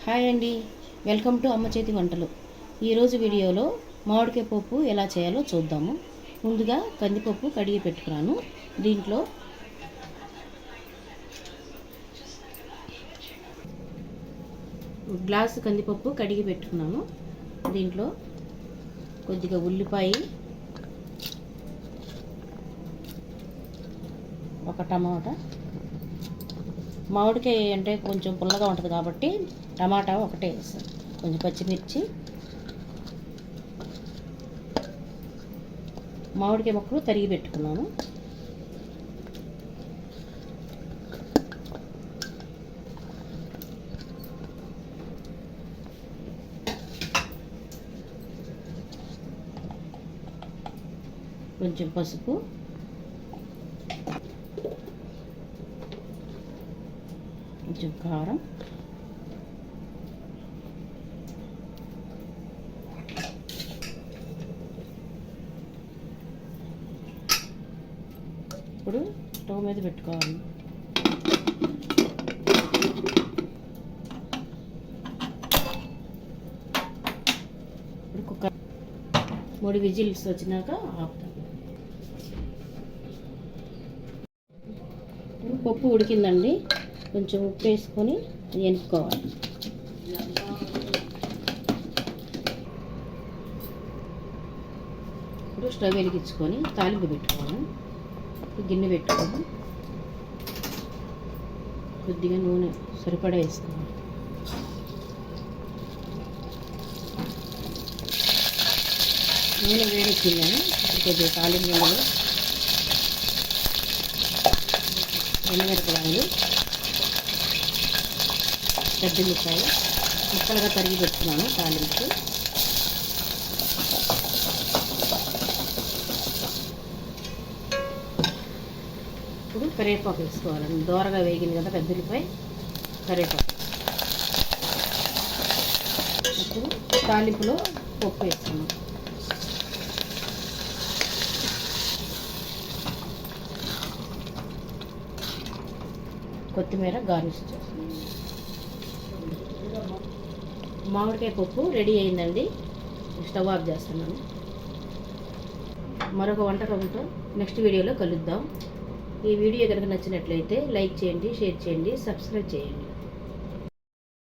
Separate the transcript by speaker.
Speaker 1: Hi అండి, welcome to అమ్మ చేతి వంటలు. ఈరోజు వీడియోలో మామిడికాయ పప్పు ఎలా చేయాలో చూద్దాము. ముందుగా కందిపప్పు కడిగి పెట్టుకున్నాను. దీంట్లో గ్లాసు కందిపప్పు కడిగి పెట్టుకున్నాను. దీంట్లో కొద్దిగా ఉల్లిపాయ, ఒక టమాటా, మామిడికాయ అంటే కొంచెం పుల్లగా ఉంటుంది కాబట్టి టమాటా ఒకటే వేస్తాను, కొంచెం పచ్చిమిర్చి, మామిడికాయ ముక్కలు తరిగి పెట్టుకున్నాను. కొంచెం పసుపు, కొంచెం కారం, ఇప్పుడు స్టవ్ మీద పెట్టుకోవాలి. ఇప్పుడు కుక్కర్ 3 విజిల్స్ వచ్చినాక ఆపుతాం. పప్పు ఉడికిందండి, కొంచెం ఉప్పు వేసుకొని ఎనుక్కోవాలి. ఇప్పుడు స్టవ్ వెలిగించుకొని తాలింపు పెట్టుకోవాలి. గిన్నె పెట్టుకొని కొద్దిగా నూనె సరిపడా వేసుకోవాలి. నూనె వేడెక్కిందని కొద్దిగా తాలింపు గింజలు, ఎండుమిరపకాయలు, పెద్దమిరపకాయ ముక్కలుగా తరిగి పెట్టుకున్నాను. తాలింపు ఇప్పుడు కరివేపాకు వేసుకోవాలండి. దోరగా వేగింది కదా పెద్దలపై కరివేపాకు. ఇప్పుడు తాలింపులో పప్పు వేస్తున్నాం. కొత్తిమీర గార్నిష్ చేస్తున్నాం. మామిడికాయ పప్పు రెడీ అయిందండి. స్టవ్ ఆఫ్ చేస్తున్నాను. మరొక వంటకంతో నెక్స్ట్ వీడియోలో కలుద్దాం. ఈ వీడియో కనుక నచ్చినట్లయితే లైక్ చేయండి, షేర్ చేయండి, సబ్స్క్రైబ్ చేయండి.